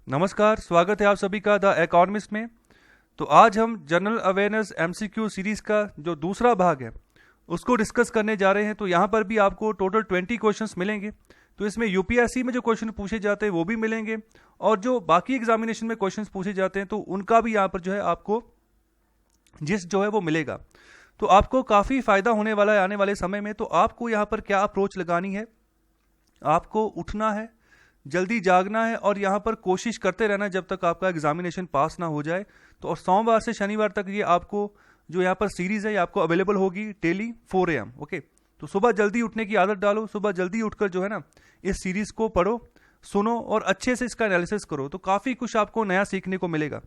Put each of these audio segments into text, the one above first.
नमस्कार, स्वागत है आप सभी का द इकोनॉमिस्ट में। तो आज हम जनरल अवेयरनेस एमसीक्यू सीरीज का जो दूसरा भाग है उसको डिस्कस करने जा रहे हैं। तो यहाँ पर भी आपको टोटल 20 क्वेश्चंस मिलेंगे। तो इसमें यूपीएससी में जो क्वेश्चन पूछे जाते हैं वो भी मिलेंगे और जो बाकी एग्जामिनेशन में क्वेश्चंस पूछे जाते हैं तो उनका भी यहाँ पर जो है आपको जिस जो है वो मिलेगा। तो आपको काफ़ी फ़ायदा होने वाला है आने वाले समय में। तो आपको यहाँ पर क्या अप्रोच लगानी है, आपको उठना है, जल्दी जागना है और यहाँ पर कोशिश करते रहना है जब तक आपका एग्जामिनेशन पास ना हो जाए। तो और सोमवार से शनिवार तक ये आपको जो यहाँ पर सीरीज़ है ये आपको अवेलेबल होगी डेली 4 AM। ओके, तो सुबह जल्दी उठने की आदत डालो, सुबह जल्दी उठकर जो है ना इस सीरीज़ को पढ़ो, सुनो और अच्छे से इसका एनालिसिस करो। तो काफ़ी कुछ आपको नया सीखने को मिलेगा।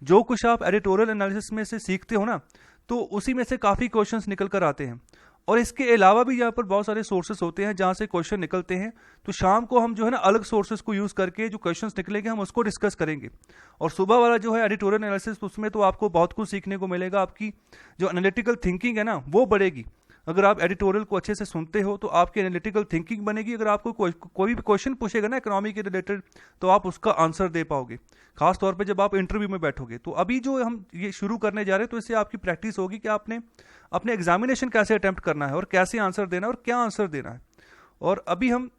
जो कुछ आप एडिटोरियल एनालिसिस में से सीखते हो ना, तो उसी में से काफ़ी क्वेश्चंस निकल कर आते हैं। और इसके अलावा भी यहाँ पर बहुत सारे सोर्सेस होते हैं जहाँ से क्वेश्चन निकलते हैं। तो शाम को हम जो है ना अलग सोर्सेस को यूज़ करके जो क्वेश्चंस निकलेंगे हम उसको डिस्कस करेंगे। और सुबह वाला जो है एडिटोरियल एनालिसिस, उसमें तो आपको बहुत कुछ सीखने को मिलेगा। आपकी जो एनालिटिकल थिंकिंग है ना वो बढ़ेगी। अगर आप एडिटोरियल को अच्छे से सुनते हो तो आपकी एनालिटिकल थिंकिंग बनेगी। अगर आपको कोई भी क्वेश्चन पूछेगा ना इकोनॉमी के रिलेटेड तो आप उसका आंसर दे पाओगे, खास तौर पे जब आप इंटरव्यू में बैठोगे। तो अभी जो हम ये शुरू करने जा रहे हैं तो इससे आपकी प्रैक्टिस होगी कि आपने अपने एग्जामिनेशन कैसे अटेम्प्ट करना है और कैसे आंसर देना है और क्या आंसर देना है। और अभी हम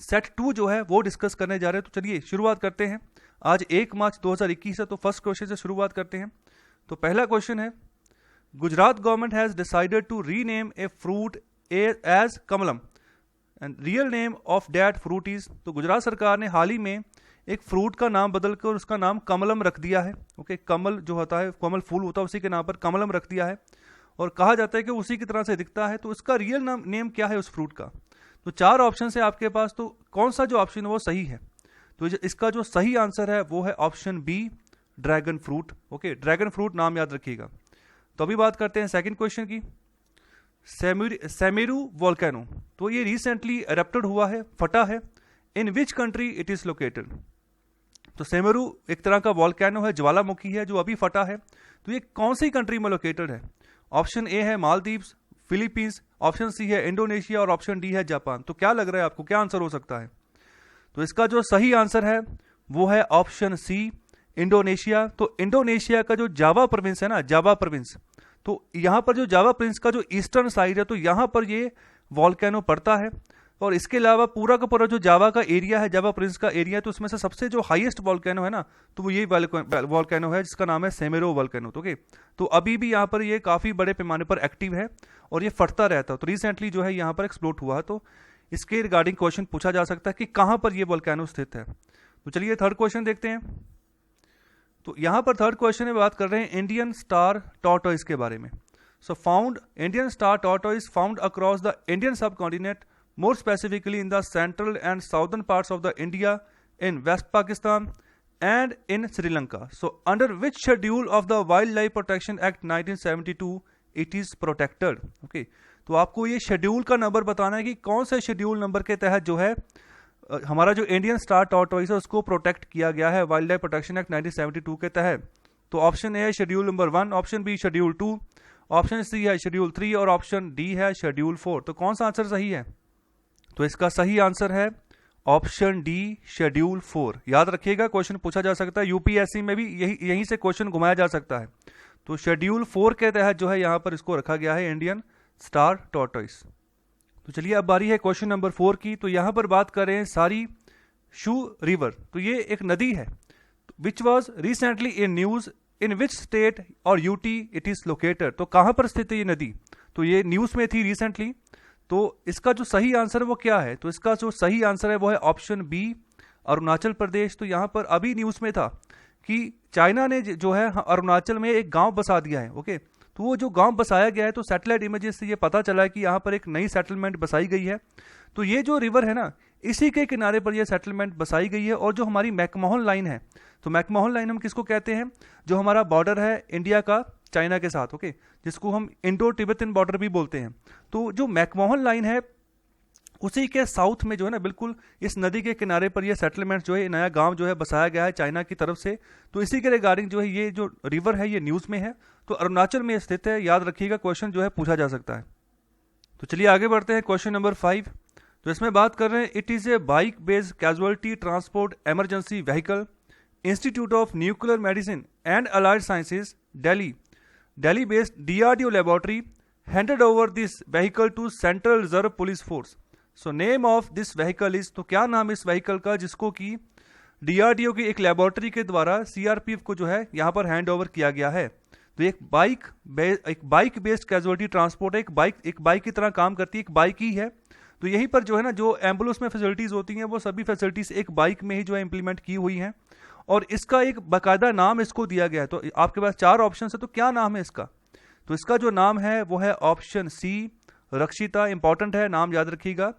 सेट 2 जो है वो डिस्कस करने जा रहे हैं। तो चलिए शुरुआत करते हैं। आज 1 मार्च 2021 है, तो फर्स्ट क्वेश्चन से शुरुआत करते हैं। तो पहला क्वेश्चन है, Gujarat government has decided to rename a fruit as Kamalam and real name of that fruit is. तो गुजरात सरकार ने हाल ही में एक फ्रूट का नाम बदलकर उसका नाम कमलम रख दिया है। ओके, कमल जो होता है, कमल फूल होता है, उसी के नाम पर कमलम रख दिया है और कहा जाता है कि उसी की तरह से दिखता है। तो इसका रियल नेम क्या है उस फ्रूट का? तो 4 ऑप्शन है आपके पास, तो कौन सा जो ऑप्शन है वो सही है? तो इसका जो सही आंसर है वो है option B, dragon fruit. Okay, dragon fruit नाम याद रखिएगा। तो अभी बात करते हैं सेकंड क्वेश्चन की। सेमेरू वोल्केनो, तो ये रिसेंटली एरप्टेड हुआ है, फटा है। In which country it is located? तो सेमेरू एक तरह का वोल्केनो है, ज्वालामुखी है जो अभी फटा है। तो ये कौन सी कंट्री में लोकेटेड है? ऑप्शन ए है मालदीव्स, फिलीपींस, ऑप्शन सी है इंडोनेशिया और ऑप्शन डी है जापान। तो क्या लग रहा है आपको, क्या आंसर हो सकता है? तो इसका जो सही आंसर है वो है ऑप्शन सी, इंडोनेशिया। तो इंडोनेशिया का जो जावा प्रोविंस है ना, जावा प्रोविंस, तो यहाँ पर जो जावा प्रोविंस का जो ईस्टर्न साइड है तो यहाँ पर ये वॉल्केनो पड़ता है। और इसके अलावा पूरा का पूरा जो जावा का एरिया है, जावा प्रोविंस का एरिया है, तो उसमें से सबसे जो हाईएस्ट वॉल्केनो है ना तो वो यही वॉल्केनो है जिसका नाम है सेमेरो वॉल्केनो। तो ओके, तो अभी भी यहाँ पर ये काफ़ी बड़े पैमाने पर एक्टिव है और ये फटता रहता है। तो रिसेंटली जो है यहाँ पर एक्सप्लोड हुआ है। तो इसके रिगार्डिंग क्वेश्चन पूछा जा सकता है कि कहाँ पर ये वॉल्केनो स्थित है। तो चलिए थर्ड क्वेश्चन देखते हैं। तो यहाँ पर थर्ड क्वेश्चन में बात कर रहे हैं इंडियन स्टार टॉर्टोइस के बारे में। So found Indian star tortoise found across the Indian subcontinent, more specifically in the central and southern parts of the India, in West Pakistan and in Sri Lanka. So under which schedule of the Wildlife Protection Act 1972 it is protected? Okay, तो आपको ये schedule का number बताना है कि कौन से schedule number के तहत जो है हमारा जो इंडियन स्टार टॉर्टोइस है उसको प्रोटेक्ट किया गया है वाइल्ड लाइफ प्रोटेक्शन एक्ट 1972 के तहत। तो ऑप्शन ए है schedule number 1, option B schedule 2, option C है शेड्यूल 3 और ऑप्शन डी है शेड्यूल 4। तो कौन सा आंसर सही है? तो इसका सही आंसर है ऑप्शन डी, शेड्यूल 4। याद रखिएगा, क्वेश्चन पूछा जा सकता है यूपीएससी में भी, यहीं से क्वेश्चन घुमाया जा सकता है। तो शेड्यूल 4 के तहत जो है यहाँ पर इसको रखा गया है इंडियन स्टार टॉर्टोइस। तो चलिए अब बारी है क्वेश्चन नंबर 4 की। तो यहाँ पर बात कर रहे हैं सारी शू रिवर। तो ये एक नदी है which was recently in news, in which state और यूटी इट इज लोकेटेड। तो कहाँ पर स्थित है ये नदी? तो ये न्यूज में थी रिसेंटली। तो इसका जो सही आंसर है वो क्या है? तो इसका जो सही आंसर है वो है ऑप्शन बी, अरुणाचल प्रदेश। तो यहाँ पर अभी न्यूज़ में था कि चाइना ने जो है अरुणाचल में एक गांव बसा दिया है। ओके, तो वो जो गांव बसाया गया है तो सैटेलाइट इमेजेस से ये पता चला है कि यहाँ पर एक नई सेटलमेंट बसाई गई है। तो ये जो रिवर है ना इसी के किनारे पर ये सेटलमेंट बसाई गई है। और जो हमारी मैकमोहन लाइन है, तो मैकमोहन लाइन हम किसको कहते हैं? जो हमारा बॉर्डर है इंडिया का चाइना के साथ, ओके, जिसको हम इंडो तिब्बतन बॉर्डर भी बोलते हैं। तो जो मैकमोहन लाइन है उसी के साउथ में जो है ना बिल्कुल इस नदी के किनारे पर ये सेटलमेंट जो है, नया गांव जो है बसाया गया है चाइना की तरफ से। तो इसी के रिगार्डिंग जो है ये जो रिवर है ये न्यूज़ में है। तो अरुणाचल में स्थित है, याद रखिएगा, क्वेश्चन जो है पूछा जा सकता है। तो चलिए आगे बढ़ते हैं क्वेश्चन नंबर 5। तो इसमें बात कर रहे हैं it is a bike based casualty transport emergency vehicle institute of nuclear medicine and allied sciences Delhi based DRDO laboratory handed over this vehicle to central reserve police force. So name of this vehicle is, तो क्या नाम है इस vehicle का जिसको कि DRDO की एक लेबोरेटरी के द्वारा CRPF को जो है यहाँ पर हैंड ओवर किया गया है। तो एक बाइक बेस्ड कैजुअलिटी ट्रांसपोर्ट है, एक बाइक की तरह काम करती है, एक बाइक ही है। तो यहीं पर जो है ना, जो एम्बुलेंस में फैसिलिटीज होती हैं वो सभी फैसिलिटीज एक बाइक में ही जो है इंप्लीमेंट की हुई हैं, और इसका एक बाकायदा नाम इसको दिया गया है। तो आपके पास 4 ऑप्शन है, तो क्या नाम है इसका? तो इसका जो नाम है वो है ऑप्शन सी, रक्षिता। इंपॉर्टेंट है, नाम याद रखिएगा।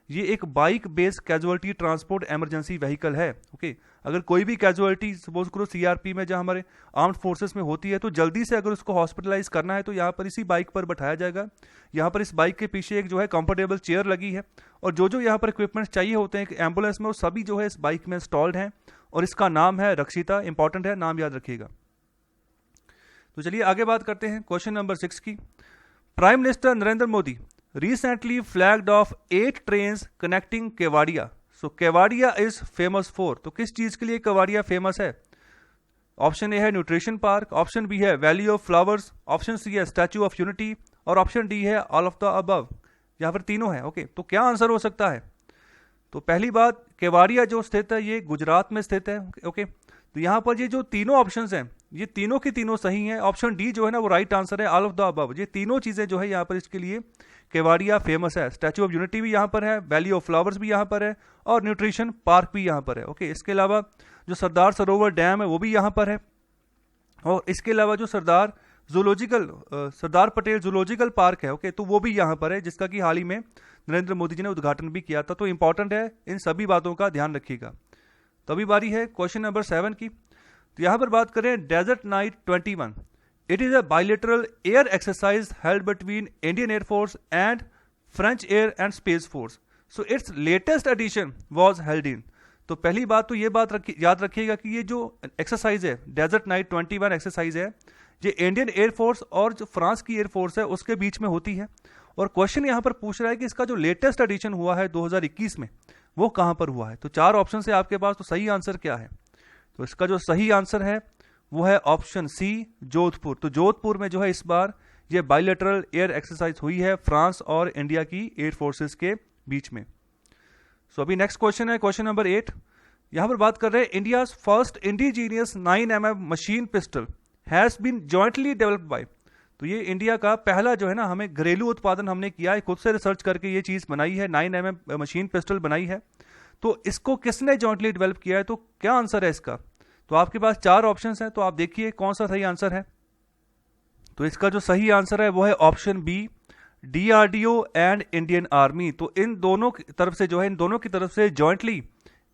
ये एक bike based casualty transport emergency vehicle है। ओके, अगर कोई भी कैजुअलिटी सपोज करो CRP में, जहां हमारे आर्म्ड फोर्सेस में होती है, तो जल्दी से अगर उसको हॉस्पिटलाइज करना है तो यहाँ पर इसी बाइक पर बैठाया जाएगा। यहाँ पर इस बाइक के पीछे एक जो है कंफर्टेबल चेयर लगी है, और जो यहाँ पर इक्विपमेंट्स चाहिए होते हैं एम्बुलेंस में, वो सभी जो है इस बाइक में इंस्टॉल्ड हैं, और इसका नाम है रक्षिता। इंपॉर्टेंट है, नाम याद रखिएगा। तो चलिए आगे बात करते हैं क्वेश्चन नंबर 6 की। Prime minister Narendra Modi recently flagged off 8 trains connecting Kevadia. So Kevadia is famous for, तो किस चीज के लिए केवाड़िया फेमस है? ऑप्शन ए है न्यूट्रिशन पार्क, ऑप्शन बी है valley of flowers, option C है स्टैच्यू ऑफ यूनिटी, और ऑप्शन डी है ऑल ऑफ द अबव। यहाँ पर तीनों है। ओके, तो क्या आंसर हो सकता है? तो पहली बात, केवाड़िया जो स्थित है ये गुजरात में स्थित है। ओके, तो यहाँ पर ये जो तीनों ऑप्शंस हैं ये तीनों की तीनों सही हैं। ऑप्शन डी जो है ना वो राइट आंसर है, ऑल ऑफ द अबव। ये तीनों चीजें जो है यहाँ पर इसके लिए केवाड़िया फेमस है। स्टैच्यू ऑफ यूनिटी भी यहाँ पर है, वैली ऑफ फ्लावर्स भी यहाँ पर है, और न्यूट्रिशन पार्क भी यहाँ पर है। ओके, इसके अलावा जो सरदार सरोवर डैम है वो भी यहाँ पर है, और इसके अलावा जो सरदार पटेल जूलॉजिकल पार्क है, ओके, तो वो भी यहाँ पर है, जिसका कि हाल ही में नरेंद्र मोदी जी ने उद्घाटन भी किया था। तो इंपॉर्टेंट है, इन सभी बातों का ध्यान रखिएगा। तो अभी बारी है क्वेश्चन नंबर 7 की। तो यहाँ पर बात करें Desert Knight 21। It is a bilateral air exercise held between Indian air force and French air and space force. So it's latest edition was held in. तो पहली बात तो ये बात याद रखिएगा कि ये जो एक्सरसाइज है डेजर्ट नाइट 21 एक्सरसाइज है, ये इंडियन एयरफोर्स और जो फ्रांस की एयरफोर्स है उसके बीच में होती है। और क्वेश्चन यहाँ पर पूछ रहा है कि इसका जो लेटेस्ट एडिशन हुआ है 2021 में वो कहाँ पर हुआ है। तो 4 ऑप्शन है आपके पास, तो सही आंसर क्या है? तो इसका जो सही आंसर है वो है ऑप्शन सी, जोधपुर। तो जोधपुर में जो है इस बार ये बायलेटरल एयर एक्सरसाइज हुई है फ्रांस और इंडिया की एयर फोर्सेस के बीच में। सो अभी नेक्स्ट क्वेश्चन है क्वेश्चन नंबर 8। यहां पर बात कर रहे हैं India first indigenous 9mm machine pistol has been jointly developed by. तो ये इंडिया का पहला जो है ना, हमें घरेलू उत्पादन हमने किया है, खुद से रिसर्च करके ये चीज बनाई है, 9mm मशीन पिस्टल बनाई है। तो इसको किसने जॉइंटली डेवलप किया है? तो क्या आंसर है इसका? तो आपके पास 4 ऑप्शंस हैं, तो आप देखिए कौन सा सही आंसर है। तो इसका जो सही आंसर है वो है option B, DRDO and Indian army. तो इन दोनों की तरफ से जो है, इन दोनों की तरफ से जॉइंटली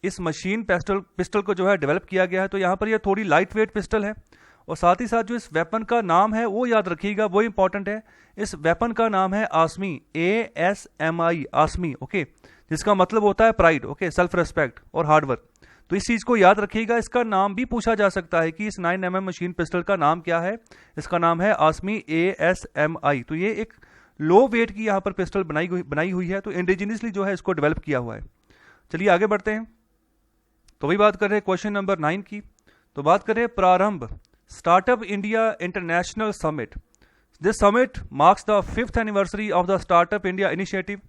इस मशीन पिस्टल को जो है डेवलप किया गया है। तो यहाँ पर ये थोड़ी लाइट वेट पिस्टल है, और साथ ही साथ जो इस वेपन का नाम है वो याद रखिएगा, वो इंपॉर्टेंट है। इस वेपन का नाम है आसमी, ASMI, आसमी। ओके, जिसका मतलब होता है प्राइड, ओके, सेल्फ रेस्पेक्ट और हार्डवर्क। तो इस चीज को याद रखिएगा। इसका नाम भी पूछा जा सकता है कि इस 9mm मशीन पिस्टल का नाम क्या है। इसका नाम है आसमी, ASMI। तो ये एक लो वेट की यहाँ पर पिस्टल बनाई हुई है, तो इंडिजिनियसली जो है इसको डेवलप किया हुआ है। चलिए आगे बढ़ते हैं। तो वही बात कर रहे हैं क्वेश्चन नंबर 9 की। तो बात करें Prarambh startup India international summit. This summit marks the 5th anniversary of the startup India initiative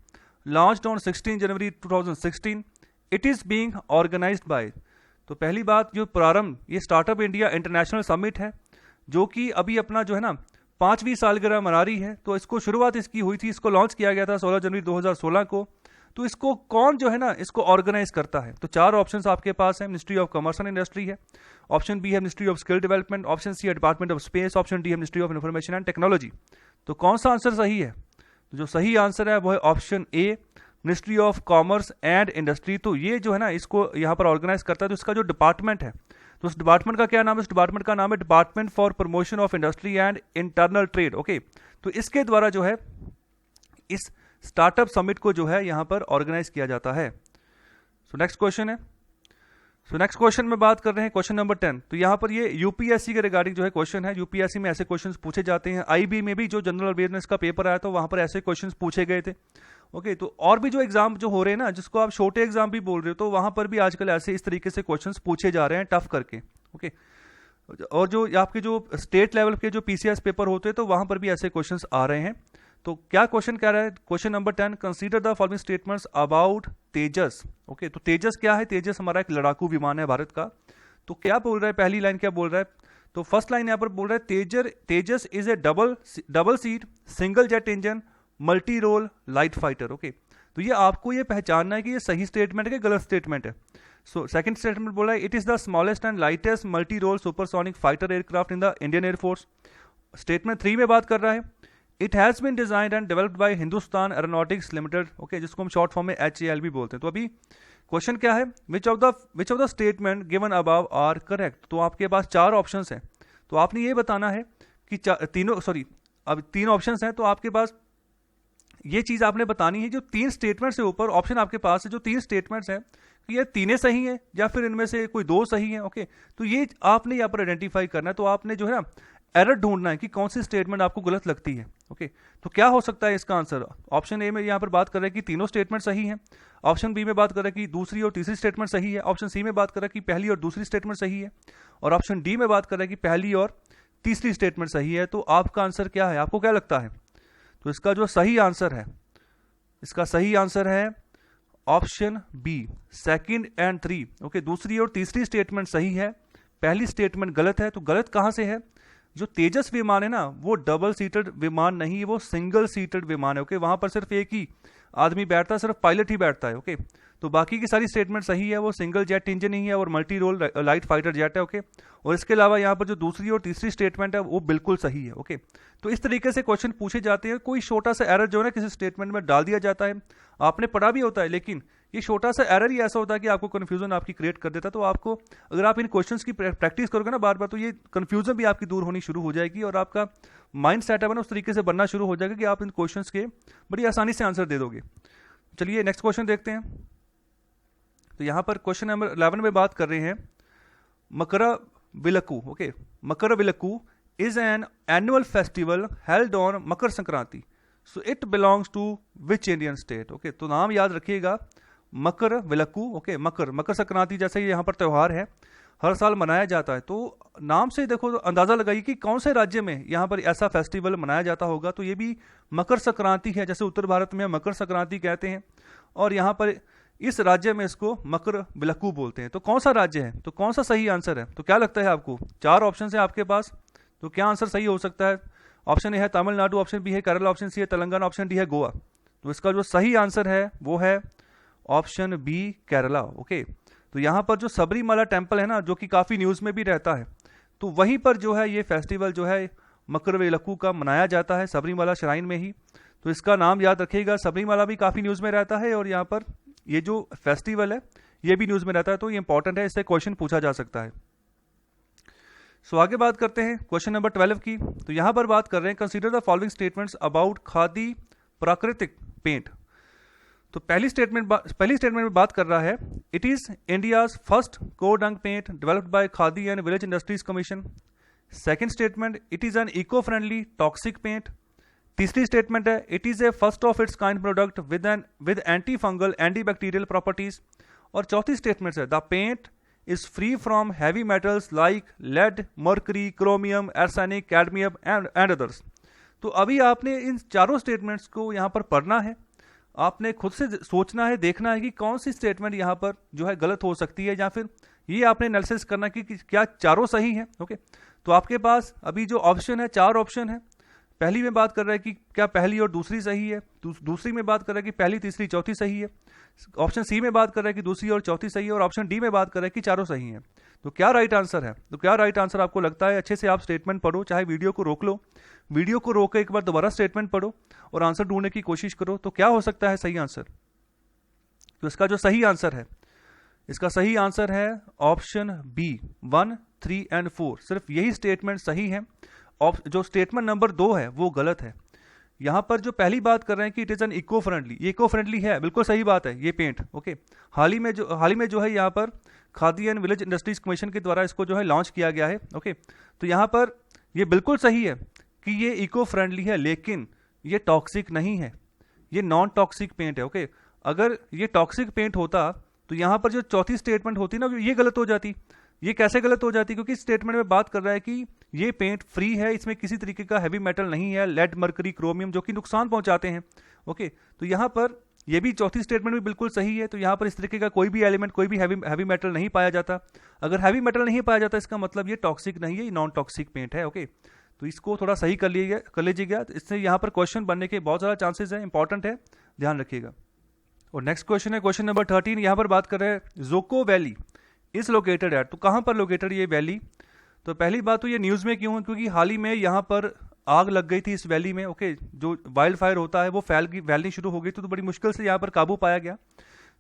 launched on 16 January 2016। It is being organised by. तो पहली बात, जो प्रारंभ ये स्टार्टअप इंडिया इंटरनेशनल समिट है, जो कि अभी अपना जो है ना 5वीं सालगिरह मना रही है। तो इसको शुरुआत इसकी हुई थी, इसको लॉन्च किया गया था 16 जनवरी 2016 को। तो इसको कौन जो है ना इसको ऑर्गेनाइज करता है? तो 4 ऑप्शंस आपके पास है। Ministry of commerce and industry है, ऑप्शन बी है ministry of skill development, option C है department of space, option D है ministry of information and technology. तो कौन सा आंसर सही है? तो जो सही आंसर है वो है option A, ministry of commerce and industry. तो ये जो है ना इसको यहाँ पर ऑर्गेनाइज करता है। तो इसका जो डिपार्टमेंट है, तो उस डिपार्टमेंट का क्या नाम है? उस डिपार्टमेंट का नाम है department for promotion of industry and internal trade. Okay, तो इसके द्वारा जो है इस स्टार्टअप समिट को जो है यहाँ पर ऑर्गेनाइज किया जाता है। सो नेक्स्ट क्वेश्चन है। सो नेक्स्ट क्वेश्चन में बात कर रहे हैं क्वेश्चन नंबर 10। तो यहाँ पर ये यूपीएससी के रिगार्डिंग जो है क्वेश्चन है। यूपीएससी में ऐसे क्वेश्चंस पूछे जाते हैं, आईबी में भी जो जनरल अवेयरनेस का पेपर आया था वहां पर ऐसे क्वेश्चंस पूछे गए थे। ओके, तो और भी जो एग्जाम जो हो रहे हैं ना, जिसको आप छोटे एग्जाम भी बोल रहे हो, तो वहां पर भी आजकल ऐसे इस तरीके से क्वेश्चंस पूछे जा रहे हैं टफ करके। ओके। और जो आपके जो स्टेट लेवल के जो पीसीएस पेपर होते हैं तो वहां पर भी ऐसे क्वेश्चंस आ रहे हैं। तो क्या क्वेश्चन कह रहा है, question number 10, consider the following statements about Tejas. Okay, तो तेजस क्या है? तेजस हमारा एक लड़ाकू विमान है भारत का। तो क्या बोल रहा है, पहली लाइन क्या बोल रहा है? तो फर्स्ट लाइन यहां पर बोल रहा है Tejas is a double seat single jet engine multi role light fighter. Okay, तो ये आपको ये पहचानना है कि ये सही स्टेटमेंट है कि गलत स्टेटमेंट है। सो सेकंड स्टेटमेंट बोला है it is the smallest and lightest multi role supersonic fighter aircraft in the Indian air force. Statement 3 में बात कर रहा है it has been designed and developed by Hindustan aeronautics limited. Okay, जिसको हम शॉर्ट फॉर्म में HAL भी बोलते हैं। तो अभी क्वेश्चन क्या है, which of the statement given above are correct. तो आपके पास 4 ऑप्शंस हैं, तो आपने ये बताना है कि अब 3 ऑप्शंस हैं, तो आपके पास ये चीज आपने बतानी है जो 3 स्टेटमेंट्स है ऊपर ऑप्शन आपके पास है, जो 3 स्टेटमेंट्स हैं कि ये तीनों सही हैं या फिर इनमें से कोई 2 सही हैं। ओके, तो ये आपने यहाँ पर आइडेंटिफाई करना है। तो आपने जो है ना एरर ढूंढना है कि कौन सी स्टेटमेंट आपको गलत लगती है। ओके, तो क्या हो सकता है इसका आंसर? ऑप्शन ए में यहाँ पर बात कर रहे हैं कि तीनों स्टेटमेंट सही हैं। ऑप्शन बी में बात कर रहे हैं कि दूसरी और तीसरी स्टेटमेंट सही है। ऑप्शन सी में बात कर रहे हैं कि पहली और दूसरी स्टेटमेंट सही है। और ऑप्शन डी में बात कर रहे हैं कि पहली और तीसरी स्टेटमेंट सही है। तो आपका आंसर क्या है, आपको क्या लगता है? तो इसका जो सही आंसर है, इसका सही आंसर है ऑप्शन बी, 2 और 3। ओके, दूसरी और तीसरी स्टेटमेंट सही है, पहली स्टेटमेंट गलत है। तो गलत कहां से है? जो तेजस विमान है ना, वो डबल सीटेड विमान नहीं है, वो सिंगल सीटेड विमान है। ओके, वहां पर सिर्फ एक ही आदमी बैठता है, सिर्फ पायलट ही बैठता है। ओके, तो बाकी की सारी स्टेटमेंट सही है, वो सिंगल जेट इंजन ही है और multi role light fighter jet है। ओके, और इसके अलावा यहाँ पर जो दूसरी और तीसरी स्टेटमेंट है वो बिल्कुल सही है। ओके, तो इस तरीके से क्वेश्चन पूछे जाते हैं। कोई छोटा सा एरर जो है ना किसी स्टेटमेंट में डाल दिया जाता है, आपने पढ़ा भी होता है, लेकिन ये छोटा सा एरर ही ऐसा होता है कि आपको कंफ्यूजन आपकी क्रिएट कर देता है। तो आपको अगर आप इन क्वेश्चंस की प्रैक्टिस करोगे ना बार बार, तो ये कंफ्यूजन भी आपकी दूर होनी शुरू हो जाएगी और आपका माइंड सेटअप है ना उस तरीके से बनना शुरू हो जाएगा कि आप इन क्वेश्चंस के बड़ी आसानी से आंसर दे दोगे। चलिए नेक्स्ट क्वेश्चन देखते हैं। तो यहाँ पर क्वेश्चन नंबर 11 में बात कर रहे हैं Makaravilakku. Okay, Makaravilakku is an annual festival held on Makar Sankranti, so it belongs to which Indian state? Okay, तो नाम याद रखिएगा मकरविलक्कू। ओके, मकर संक्रांति जैसे यहाँ पर त्यौहार है, हर साल मनाया जाता है। तो नाम से देखो तो अंदाजा लगाइए कि कौन से राज्य में यहाँ पर ऐसा फेस्टिवल मनाया जाता होगा। तो ये भी मकर संक्रांति है, जैसे उत्तर भारत में मकर संक्रांति कहते हैं और यहाँ पर इस राज्य में इसको मकरविलक्कू बोलते हैं। तो कौन सा राज्य है, तो कौन सा सही आंसर है? तो क्या लगता है आपको? 4 ऑप्शन है आपके पास, तो क्या आंसर सही हो सकता है? ऑप्शन ए है तमिलनाडु, ऑप्शन बी है केरला, ऑप्शन सी है तेलंगाना, ऑप्शन डी है गोवा। तो इसका जो सही आंसर है वो है ऑप्शन बी, केरला। ओके, तो यहाँ पर जो सबरीमाला टेम्पल है ना, जो कि काफी न्यूज में भी रहता है, तो वहीं पर जो है ये फेस्टिवल जो है मकरविलक्कू का मनाया जाता है, सबरीमाला श्राइन में ही। तो इसका नाम याद रखिएगा, सबरीमाला भी काफी न्यूज में रहता है और यहाँ पर ये जो फेस्टिवल है ये भी न्यूज में रहता है। तो ये इंपॉर्टेंट है, इससे क्वेश्चन पूछा जा सकता है। सो आगे बात करते हैं क्वेश्चन नंबर 12 की। तो यहां पर बात कर रहे हैं consider the following statements about khadi प्राकृतिक पेंट। तो पहली स्टेटमेंट में बात कर रहा है it is India's first cow dung paint developed by Khadi and village industries commission. Second statement it is an eco friendly toxic paint. तीसरी स्टेटमेंट है it is a first of its kind product with anti fungal anti bacterial properties. और चौथी statement है the paint is free from heavy metals like lead, mercury, chromium, arsenic, cadmium and others। तो अभी आपने इन चारों statements को यहाँ पर पढ़ना है, आपने खुद से सोचना है, देखना है कि कौन सी स्टेटमेंट यहाँ पर जो है गलत हो सकती है, या फिर ये आपने एनालिसिस करना कि क्या चारों सही है। ओके, तो आपके पास अभी जो ऑप्शन है, 4 ऑप्शन है। पहली में बात कर रहा है कि क्या पहली और दूसरी सही है, दूसरी में बात कर रहा है कि पहली तीसरी चौथी सही है, ऑप्शन सी में बात कर रहा है कि दूसरी और चौथी सही है, और ऑप्शन डी में बात कर रहा है कि चारों सही हैं। तो क्या राइट आंसर है? तो क्या राइट आंसर आपको लगता है? अच्छे से आप स्टेटमेंट पढ़ो, चाहे वीडियो को रोक लो, वीडियो को रोक के एक बार दोबारा स्टेटमेंट पढ़ो और आंसर ढूंढने की कोशिश करो। तो क्या हो सकता है सही आंसर? तो इसका जो सही आंसर है, इसका सही आंसर है ऑप्शन बी, 1, 3 और 4। सिर्फ यही स्टेटमेंट सही है, जो स्टेटमेंट नंबर 2 है वो गलत है। यहां पर जो पहली बात कर रहे हैं कि it is an eco friendly, ये इको फ्रेंडली है, बिल्कुल सही बात है ये पेंट। ओके, हाल ही में जो है यहाँ पर khadi and village industries commission के द्वारा इसको जो है लॉन्च किया गया है। ओके, तो यहाँ पर ये बिल्कुल सही है कि ये इको फ्रेंडली है, लेकिन ये टॉक्सिक नहीं है, ये नॉन टॉक्सिक पेंट है। ओके, अगर ये टॉक्सिक पेंट होता तो यहाँ पर जो चौथी स्टेटमेंट होती ना ये गलत हो जाती। ये कैसे गलत हो जाती है? क्योंकि स्टेटमेंट में बात कर रहा है कि ये पेंट फ्री है, इसमें किसी तरीके का हैवी मेटल नहीं है, लेड, मरकरी, क्रोमियम जो कि नुकसान पहुंचाते हैं। ओके, तो यहाँ पर ये भी चौथी स्टेटमेंट भी बिल्कुल सही है। तो यहाँ पर इस तरीके का कोई भी एलिमेंट, कोई भी हैवी मेटल नहीं पाया जाता। अगर हैवी मेटल नहीं पाया जाता इसका मतलब ये टॉक्सिक नहीं है, ये नॉन टॉक्सिक पेंट है। ओके, तो इसको थोड़ा सही कर लीजिएगा। इससे यहाँ पर क्वेश्चन बनने के बहुत ज़्यादा चांसेस है, इंपॉर्टेंट है, ध्यान रखिएगा। और नेक्स्ट क्वेश्चन है क्वेश्चन नंबर 13। यहाँ पर बात कर रहे हैं जोको वैली इज लोकेटेड एट। तो कहाँ पर लोकेटेड ये वैली? तो पहली बात तो ये न्यूज़ में क्यों है? क्योंकि हाल ही में यहाँ पर आग लग गई थी इस वैली में। ओके, जो वाइल्ड फायर होता है वो फैलनी शुरू हो गई तो बड़ी मुश्किल से यहाँ पर काबू पाया गया।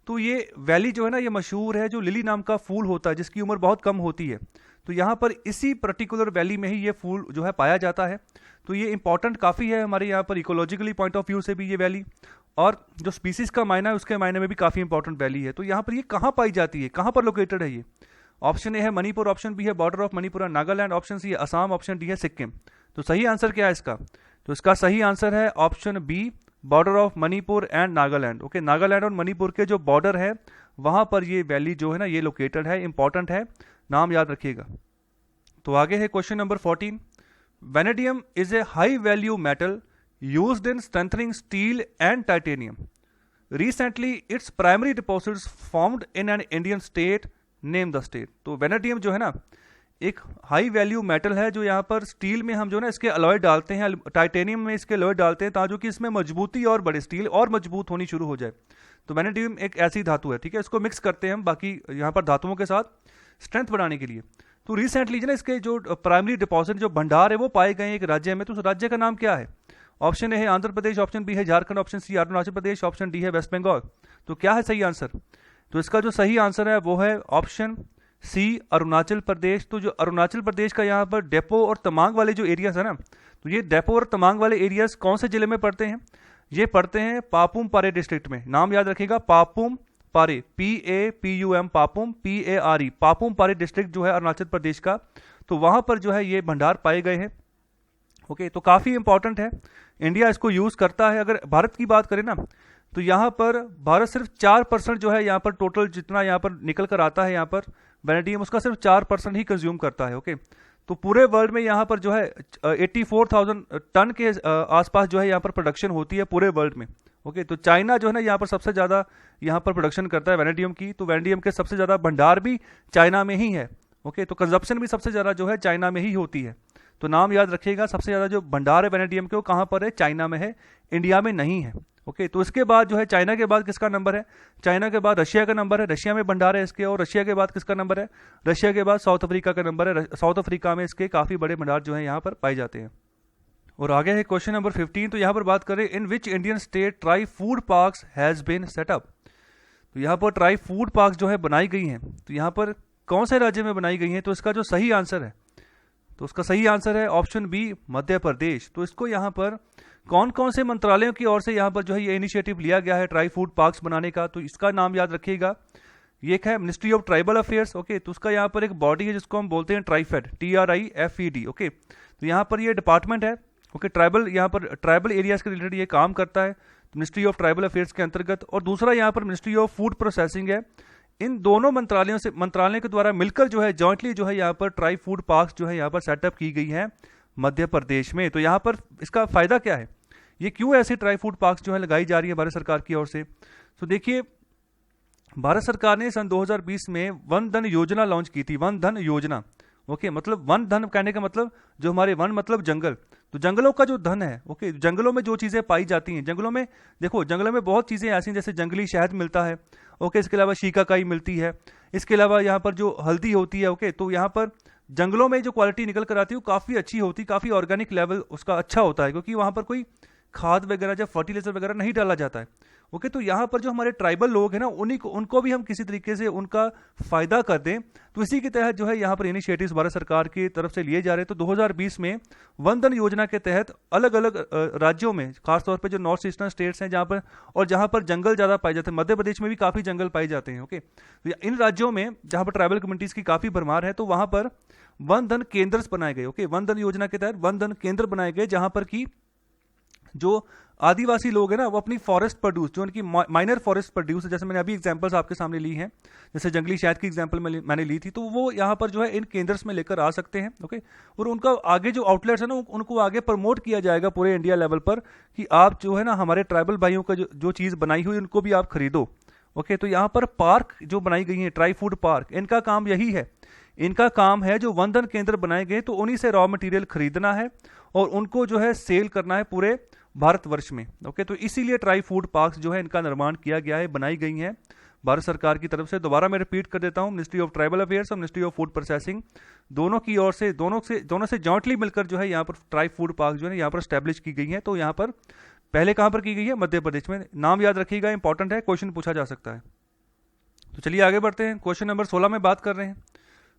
तो ये वैली जो है ना, ये मशहूर है, जो लिली नाम का फूल होता है जिसकी उम्र बहुत कम होती है। तो यहाँ पर इसी पर्टिकुलर वैली में ही ये फूल जो है पाया जाता है। तो ये इंपॉर्टेंट काफ़ी है हमारे यहाँ पर इकोलॉजिकली पॉइंट ऑफ व्यू से भी ये वैली, और जो स्पीसीज का मायना है उसके मायने में भी काफ़ी इंपॉर्टेंट वैली है। तो यहाँ पर ये कहाँ पाई जाती है, कहाँ पर लोकेटेड है ये? ऑप्शन ए है मणिपुर, ऑप्शन बी है border of Manipur and Nagaland, option C है असम, ऑप्शन डी है सिक्किम। तो सही आंसर क्या है इसका? तो इसका सही आंसर है option B, border of Manipur and Nagaland. Okay, Nagaland और मणिपुर के जो बॉर्डर है वहां पर ये वैली जो है ना ये लोकेटेड है, इंपॉर्टेंट है, नाम याद रखिएगा। तो आगे है question number 14। Vanadium is a high value metal used in strengthening steel and titanium. Recently its primary deposits formed in an Indian state, name the state. तो वेनेडियम जो है ना एक हाई वैल्यू मेटल है, जो यहाँ पर स्टील में हम जो ना इसके अलॉय डालते हैं, टाइटेनियम में इसके अलॉय डालते हैं ताकि कि इसमें मजबूती और बढ़े, स्टील और मजबूत होनी शुरू हो जाए। तो वेनेडियम एक ऐसी धातु है, ठीक है, इसको मिक्स करते हैं हम बाकी यहाँ पर धातुओं के साथ स्ट्रेंथ बढ़ाने के लिए। तो रिसेंटली जो ना इसके जो प्राइमरी डिपॉजिट जो भंडार है वो पाए गए एक राज्य में। तो उस राज्य का नाम क्या है? ऑप्शन ए है आंध्र प्रदेश, ऑप्शन बी है Jharkhand, option C Arunachal Pradesh, option D है वेस्ट बंगाल। तो क्या है सही आंसर? तो इसका जो सही आंसर है वो है ऑप्शन सी, अरुणाचल प्रदेश। तो जो अरुणाचल प्रदेश का यहाँ पर डेपो और तमांग वाले जो एरियाज है ना, तो ये डेपो और तमांग वाले एरियाज कौन से जिले में पड़ते हैं? ये पड़ते हैं पापुम पारे डिस्ट्रिक्ट में। नाम याद रखिएगा, Papum Pare, PAPUM, Papum PARE, Papum Pare district जो है अरुणाचल प्रदेश का। तो वहां पर जो है ये भंडार पाए गए हैं। ओके, तो काफी इंपॉर्टेंट है, इंडिया इसको यूज करता है। अगर भारत की बात करें ना तो यहाँ पर भारत सिर्फ 4% जो है यहाँ पर टोटल जितना यहाँ पर निकल कर आता है यहाँ पर वेनेडियम, उसका सिर्फ 4% ही कंज्यूम करता है। ओके, तो पूरे वर्ल्ड में यहाँ पर जो है 84,000 टन के आसपास जो है यहाँ पर प्रोडक्शन होती है पूरे वर्ल्ड में। ओके, तो चाइना जो है ना यहाँ पर सबसे ज़्यादा यहाँ पर प्रोडक्शन करता है वेनेडियम की। तो वेनेडियम के सबसे ज़्यादा भंडार भी चाइना में ही है। ओके, तो कंजप्शन भी सबसे ज़्यादा जो है चाइना में ही होती है। तो नाम याद रखिएगा, सबसे ज़्यादा जो भंडार है वेनेडियम के वो कहाँ पर है? चाइना में है, इंडिया में नहीं है। ओके, तो इसके बाद जो है चाइना के बाद किसका नंबर है? चाइना के बाद रशिया का नंबर है, रशिया में भंडार है इसके। और रशिया के बाद किसका नंबर है? रशिया के बाद साउथ अफ्रीका का नंबर है। साउथ अफ्रीका में इसके काफ़ी बड़े भंडार जो है यहाँ पर पाए जाते हैं। और आगे है क्वेश्चन नंबर 15। तो यहाँ पर बात करें in which Indian state tri food parks has been setup. तो यहाँ पर ट्राई फूड पार्क जो है बनाई गई हैं, तो यहाँ पर कौन से राज्य में बनाई गई हैं? तो इसका जो सही आंसर है, तो उसका सही आंसर है ऑप्शन बी, मध्य प्रदेश। तो इसको यहाँ पर कौन कौन से मंत्रालयों की ओर से यहाँ पर जो है ये इनिशिएटिव लिया गया है ट्राई फूड पार्क्स बनाने का? तो इसका नाम याद रखिएगा, ये एक है ministry of tribal affairs. Okay, तो उसका यहाँ पर एक बॉडी है जिसको हम बोलते हैं ट्राइफेड, TRIFED। ओके, तो यहाँ पर ये डिपार्टमेंट है। ओके, ट्राइबल यहाँ पर ट्राइबल एरियाज के रिलेटेड ये काम करता है मिनिस्ट्री ऑफ ट्राइबल अफेयर्स के अंतर्गत। और दूसरा यहाँ पर मिनिस्ट्री ऑफ फूड प्रोसेसिंग है। इन दोनों मंत्रालयों के द्वारा मिलकर जो है जॉइंटली जो है यहाँ पर ट्राई फूड पार्क्स जो है यहाँ पर सेटअप की गई है मध्य प्रदेश में। तो यहाँ पर इसका फायदा क्या है, ये क्यों ऐसे ट्राई फूड पार्क्स जो है लगाई जा रही है भारत सरकार की ओर से? तो देखिए, भारत सरकार ने सन 2020 में वन धन योजना लॉन्च की थी। वन धन योजना, ओके, मतलब वन धन कहने का मतलब जो हमारे वन मतलब जंगल, तो जंगलों का जो धन है। ओके, जंगलों में जो चीज़ें पाई जाती हैं, जंगलों में देखो, जंगलों में बहुत चीज़ें ऐसी हैं जैसे जंगली शहद मिलता है। ओके, इसके अलावा शीकाकाई मिलती है, इसके अलावा यहाँ पर जो हल्दी होती है। ओके, तो यहाँ पर जंगलों में जो क्वालिटी निकल कर आती है वो काफ़ी अच्छी होती है, काफ़ी ऑर्गेनिक लेवल उसका अच्छा होता है, क्योंकि वहाँ पर कोई खाद वगैरह या फर्टिलाइजर वगैरह नहीं डाला जाता है। ओके, तो यहाँ पर जो हमारे ट्राइबल लोग हैं ना उनको भी हम किसी तरीके से उनका फायदा कर दें, तो इसी के तहत जो है यहाँ पर इनिशिएटिव्स भारत सरकार की तरफ से लिए जा रहे हैं। तो 2020 में वन धन योजना के तहत अलग अलग राज्यों में, खासतौर पर जो नॉर्थ ईस्टर्न स्टेट्स हैं जहाँ पर जंगल ज़्यादा पाए जाते हैं, मध्य प्रदेश में भी काफ़ी जंगल पाए जाते हैं। ओके, तो इन राज्यों में जहाँ पर ट्राइबल कम्युनिटीज़ की काफ़ी भरमार है, तो वहाँ पर वन धन केंद्र बनाए गए। ओके, वन धन योजना के तहत वन धन केंद्र बनाए गए जहाँ पर कि जो आदिवासी लोग हैं ना, वो अपनी फॉरेस्ट प्रोड्यूस, जो उनकी माइनर फॉरेस्ट प्रोड्यूस, जैसे मैंने अभी एग्जांपल्स आपके सामने ली हैं, जैसे जंगली शहद की एग्जांपल मैंने ली थी, तो वो यहाँ पर जो है इन केंद्र्स में लेकर आ सकते हैं। ओके, और उनका आगे जो आउटलेट्स है ना, उनको आगे प्रमोट किया जाएगा पूरे इंडिया लेवल पर कि आप जो है ना हमारे ट्राइबल भाइयों का जो चीज़ बनाई हुई उनको भी आप खरीदो। ओके, तो यहाँ पर पार्क जो बनाई गई है, ट्राई फूड पार्क, इनका काम यही है। इनका काम है जो वंदन केंद्र बनाए गए तो उन्हीं से रॉ मटेरियल खरीदना है और उनको जो है सेल करना है पूरे भारतवर्ष में। ओके, तो इसीलिए ट्राई फूड पार्क्स जो है इनका निर्माण किया गया है, बनाई गई हैं भारत सरकार की तरफ से। दोबारा मैं रिपीट कर देता हूं, मिनिस्ट्री ऑफ ट्राइबल अफेयर्स और मिनिस्ट्री ऑफ फूड प्रोसेसिंग दोनों की ओर से, दोनों से जॉइंटली मिलकर जो है यहाँ पर ट्राई फूड पार्क जो है यहाँ पर स्टैब्लिश की गई है। तो यहाँ पर पहले कहाँ पर की गई है? मध्य प्रदेश में। नाम याद रखिएगा, इंपॉर्टेंट है, क्वेश्चन पूछा जा सकता है। तो चलिए आगे बढ़ते हैं, क्वेश्चन नंबर 16 में बात कर रहे हैं।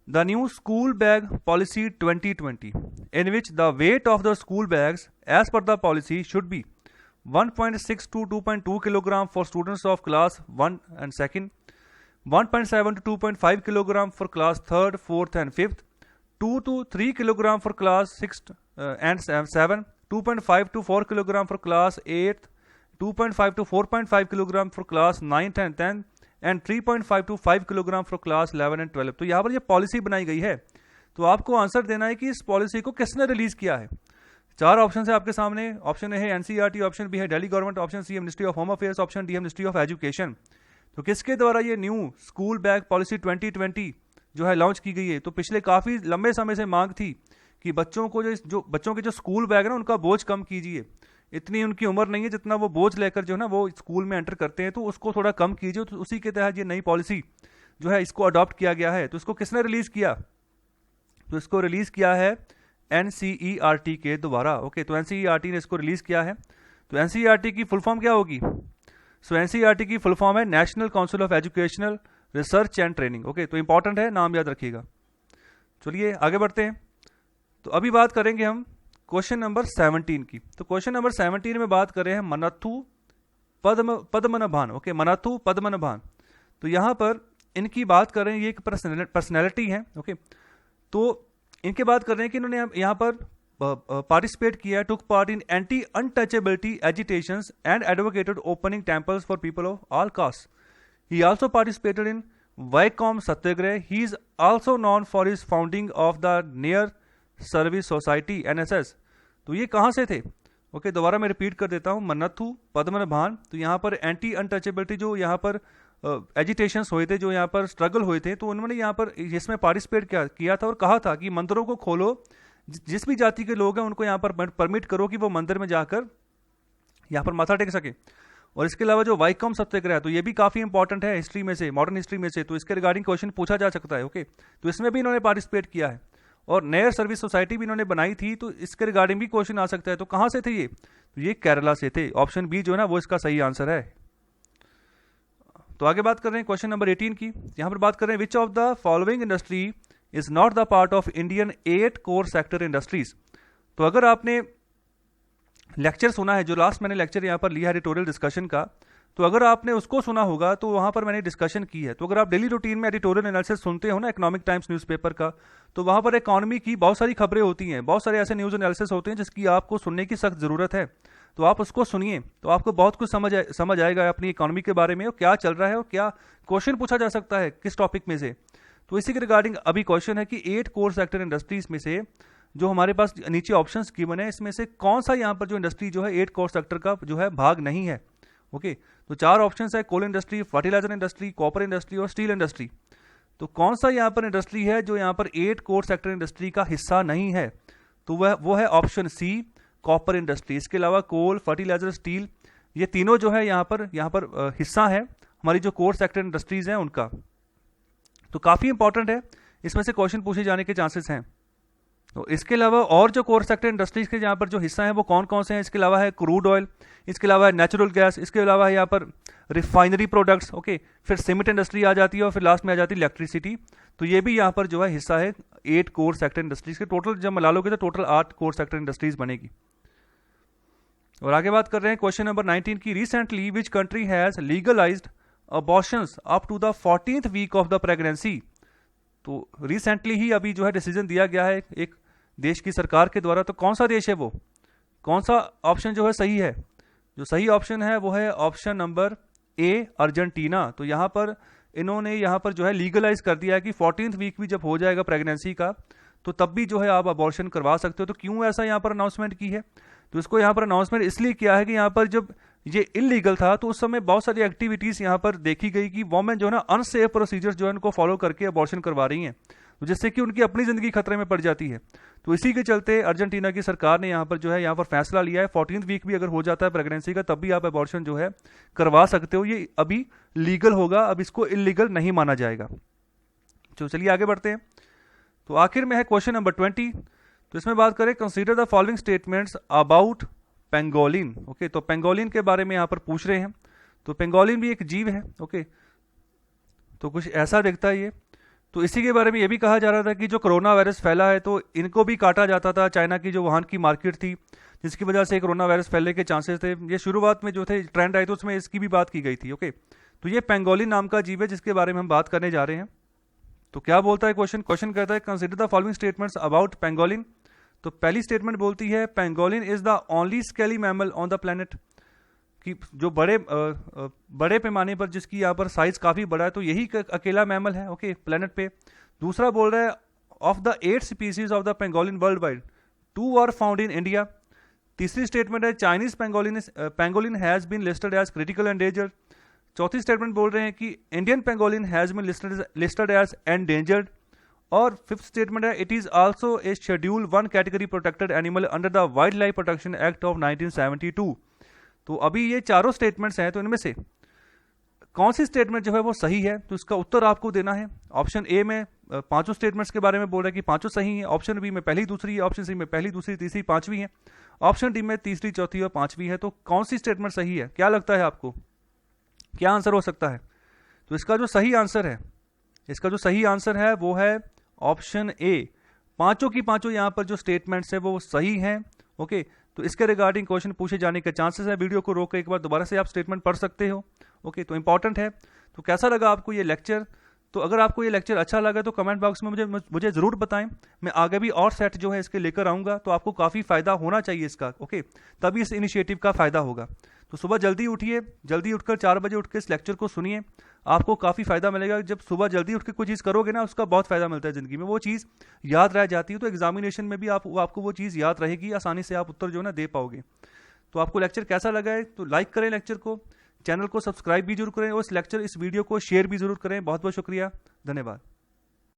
The new school bag policy 2020, in which the weight of the school bags as per the policy should be 1.6 to 2.2 kilogram for students of class 1 and 2nd, 1.7 to 2.5 kilogram for class 3rd, 4th and 5th, 2 to 3 kilogram for class 6th and 7, 2.5 to 4 kilogram for class 8th, 2.5 to 4.5 kilogram for class 9th and 10th, and 3.5 to 5 kilogram for class 11 and 12। तो यहाँ पर ये policy बनाई गई है, तो आपको answer देना है कि इस पॉलिसी को किसने रिलीज किया है। 4 ऑप्शन है आपके सामने। ऑप्शन ए है एनसीईआरटी, ऑप्शन बी है दिल्ली गवर्नमेंट, ऑप्शन सी है ministry of home affairs, option D है मिनिस्ट्री ऑफ एजुकेशन। तो किसके द्वारा ये न्यू स्कूल बैग पॉलिसी 2020 जो है लॉन्च की गई है? तो पिछले काफी लंबे समय से मांग थी कि बच्चों को जो बच्चों के जो स्कूल बैग है ना, उनका बोझ कम कीजिए। इतनी उनकी उम्र नहीं है जितना वो बोझ लेकर जो है ना वो स्कूल में एंटर करते हैं, तो उसको थोड़ा कम कीजिए। तो उसी के तहत ये नई पॉलिसी जो है इसको अडॉप्ट किया गया है। तो इसको किसने रिलीज किया? तो इसको रिलीज किया है एनसीईआरटी के द्वारा। ओके, तो एनसीईआरटी ने इसको रिलीज किया है। तो एनसीईआरटी की फुल फॉर्म क्या होगी? सो एनसीईआरटी की फुल फॉर्म है national council of educational research and training. Okay, तो इंपॉर्टेंट है, नाम याद रखिएगा। चलिए आगे बढ़ते हैं। तो अभी बात करेंगे हम क्वेश्चन नंबर 17 की। तो क्वेश्चन नंबर 17 में बात कर रहे हैं मनथु पद्मनाभन। ओके, मनथु पद्मनाभन। तो यहाँ पर इनकी बात कर रहे हैं, ये एक पर्सनैलिटी है। ओके, तो इनके बात कर रहे हैं कि इन्होंने यहाँ पर पार्टिसिपेट किया, took part in anti untouchability agitations and advocated opening temples for people of all cast. He also participated in Vaikom Satyagraha. He is also known for his founding of the near service society NSS. तो ये कहाँ से थे? Okay, दोबारा मैं repeat कर देता हूँ, मनथु पद्मनाभन। तो यहाँ पर एंटी अनटचेबिलिटी जो यहाँ पर एजिटेशंस हुए थे, जो यहाँ पर स्ट्रगल हुए थे, तो उन्होंने यहाँ पर इसमें पार्टिसिपेट किया था और कहा था कि मंदिरों को खोलो, जिस भी जाति के लोग हैं उनको यहाँ पर परमिट करो कि वो मंदिर में जाकर यहाँ पर माथा टेक सके। और इसके अलावा जो वैकोम सत्याग्रह, तो ये भी काफी इंपॉर्टेंट है हिस्ट्री में से, मॉडर्न हिस्ट्री में से, तो इसके रिगार्डिंग क्वेश्चन पूछा जा सकता है। ओके, तो इसमें भी इन्होंने पार्टिसिपेट किया है। और नेयर सर्विस सोसाइटी भी इन्होंने बनाई थी, तो इसके रिगार्डिंग भी क्वेश्चन आ सकता है। तो कहां से थे ये? तो ये केरला से थे। ऑप्शन बी जो है ना वो इसका सही आंसर है। तो आगे बात कर रहे हैं क्वेश्चन नंबर 18 की। यहां पर बात कर रहे हैं विच of the following industry is not the part of Indian 8 core sector industries. तो अगर आपने लेक्चर सुना है, जो लास्ट मैंने लेक्चर यहाँ पर लिया है एडिटोरियल डिस्कशन का, तो अगर आपने उसको सुना होगा तो वहां पर मैंने डिस्कशन की है। तो अगर आप डेली रूटीन में एडिटोरियल एनालिसिस सुनते हो ना इकोनॉमिक टाइम्स न्यूज़पेपर का, तो वहां पर इकोनॉमी की बहुत सारी खबरें होती हैं, बहुत सारे ऐसे न्यूज़ एनालिसिस होते हैं जिसकी आपको सुनने की सख्त ज़रूरत है। तो आप उसको सुनिए, तो आपको बहुत कुछ समझ आएगा अपनी इकोनॉमी के बारे में, और क्या चल रहा है और क्या क्वेश्चन पूछा जा सकता है किस टॉपिक में से। तो इसी के रिगार्डिंग अभी क्वेश्चन है कि 8 कोर सेक्टर इंडस्ट्रीज में से जो हमारे पास नीचे ऑप्शंस गिवन है, इसमें से कौन सा यहाँ पर जो इंडस्ट्री जो है 8 कोर सेक्टर का जो है भाग नहीं है। ओके, तो 4 ऑप्शंस है, coal industry, fertiliser industry, copper industry और स्टील इंडस्ट्री। तो कौन सा यहाँ पर इंडस्ट्री है जो यहाँ पर 8 कोर सेक्टर इंडस्ट्री का हिस्सा नहीं है? तो वो है ऑप्शन सी, कॉपर इंडस्ट्री। इसके अलावा कोल, फर्टिलाइजर, स्टील, ये तीनों जो है यहाँ पर हिस्सा है हमारी जो कोर सेक्टर इंडस्ट्रीज हैं उनका। तो काफी इंपॉर्टेंट है, इसमें से क्वेश्चन पूछे जाने के चांसेस हैं। तो इसके अलावा और जो कोर सेक्टर इंडस्ट्रीज के यहाँ पर जो हिस्सा है वो कौन कौन से हैं? इसके अलावा है क्रूड ऑयल, इसके अलावा है नेचुरल गैस, इसके अलावा है यहाँ पर रिफाइनरी प्रोडक्ट्स। ओके, फिर सीमेंट इंडस्ट्री आ जाती है और फिर लास्ट में आ जाती है इलेक्ट्रिसिटी। तो ये भी यहाँ पर जो है हिस्सा है 8 कोर सेक्टर इंडस्ट्रीज के। टोटल जब मिला लोगे तो टोटल 8 कोर सेक्टर इंडस्ट्रीज बनेगी। और आगे बात कर रहे हैं क्वेश्चन नंबर 19 की। Recently which country has legalised abortions up to the 14th week of the pregnancy. तो रिसेंटली ही अभी जो है डिसीजन दिया गया है एक देश की सरकार के द्वारा। तो कौन सा देश है वो? कौन सा ऑप्शन जो है सही है? जो सही ऑप्शन है वो है ऑप्शन नंबर ए, अर्जेंटीना। तो यहाँ पर इन्होंने यहाँ पर जो है लीगलाइज कर दिया है कि 14th वीक भी जब हो जाएगा प्रेगनेंसी का, तो तब भी जो है आप अबॉर्शन करवा सकते हो। तो क्यों ऐसा यहाँ पर अनाउंसमेंट की है? तो इसको यहाँ पर अनाउंसमेंट इसलिए किया है कि यहाँ पर जब ये इलीगल था तो उस समय बहुत सारी एक्टिविटीज यहाँ पर देखी गई कि वोमेन जो है ना अनसेफ प्रोसीजर्स जो है उनको फॉलो करके अबॉर्शन करवा रही हैं, तो जिससे कि उनकी अपनी जिंदगी खतरे में पड़ जाती है। तो इसी के चलते अर्जेंटीना की सरकार ने यहाँ पर जो है यहाँ पर फैसला लिया है 14th वीक भी अगर हो जाता है प्रेगनेंसी का तब भी आप अबॉर्शन जो है करवा सकते हो। ये अभी लीगल होगा, अब इसको इलीगल नहीं माना जाएगा। तो चलिए आगे बढ़ते हैं। तो आखिर में है क्वेश्चन नंबर 20। तो इसमें बात करें, consider the following statements about pangolin. Okay, तो पेंगोलिन के बारे में यहाँ पर पूछ रहे हैं। तो पेंगोलिन भी एक जीव है। ओके, तो कुछ ऐसा दिखता है ये। तो इसी के बारे में ये भी कहा जा रहा था कि जो कोरोना वायरस फैला है तो इनको भी काटा जाता था। चाइना की जो वुहान की मार्केट थी जिसकी वजह से कोरोना वायरस फैलने के चांसेस थे, ये शुरुआत में जो थे ट्रेंड आए तो उसमें इसकी भी बात की गई थी। ओके, तो ये पेंगोलिन नाम का जीव है जिसके बारे में हम बात करने जा रहे हैं। तो क्या बोलता है क्वेश्चन कहता है consider the following statements about pangolin. तो पहली स्टेटमेंट बोलती है pangolin is the only scaly mammal on the planet, कि जो बड़े पैमाने पर जिसकी यहाँ पर साइज काफी बड़ा है तो यही अकेला मैमल है ओके प्लेनेट पे। दूसरा बोल रहा है of the 8 species of the pangolin world wide 2 are found in India. तीसरी स्टेटमेंट है Chinese pangolin has been listed as critical endangered. चौथी स्टेटमेंट बोल रहे हैं कि Indian pangolin has been listed as endangered. और फिफ्थ स्टेटमेंट है it is also a schedule 1 category protected animal under the wild life protection act of 1972। तो अभी ये चारों स्टेटमेंट्स हैं, तो इनमें से कौन सी स्टेटमेंट जो है वो सही है? तो इसका उत्तर आपको देना है। ऑप्शन ए में पांचों स्टेटमेंट्स के बारे में बोल रहा है कि पांचों सही हैं। ऑप्शन बी में पहली दूसरी है। ऑप्शन सी में पहली दूसरी तीसरी पांचवी है। ऑप्शन डी में तीसरी चौथी और पांचवी है। तो कौन सी स्टेटमेंट सही है? क्या लगता है आपको, क्या आंसर हो सकता है? तो इसका जो सही आंसर है वो है ऑप्शन ए। पांचों की पांचों यहाँ पर जो स्टेटमेंट्स है वो सही हैं। ओके, तो इसके रिगार्डिंग क्वेश्चन पूछे जाने के चांसेस है। वीडियो को रोक के एक बार दोबारा से आप स्टेटमेंट पढ़ सकते हो। ओके, तो इंपॉर्टेंट है। तो कैसा लगा आपको ये लेक्चर? तो अगर आपको ये लेक्चर अच्छा लगा तो कमेंट बॉक्स में मुझे जरूर बताएं। मैं आगे भी और सेट जो है इसके लेकर आऊंगा, तो आपको काफी फायदा होना चाहिए इसका। ओके, तभी इस इनिशिएटिव का फायदा होगा। तो सुबह जल्दी उठिए, जल्दी उठकर 4 बजे उठ के इस लेक्चर को सुनिए, आपको काफी फायदा मिलेगा। जब सुबह जल्दी उठ के कोई चीज करोगे ना उसका बहुत फायदा मिलता है जिंदगी में, वो चीज याद रह जाती है। तो एग्जामिनेशन में भी आपको वो चीज याद रहेगी, आसानी से आप उत्तर जो है ना दे पाओगे। तो आपको लेक्चर कैसा लगा है तो लाइक करें लेक्चर को, चैनल को सब्सक्राइब भी जरूर करें और इस वीडियो को शेयर भी जरूर करें। बहुत बहुत शुक्रिया, धन्यवाद।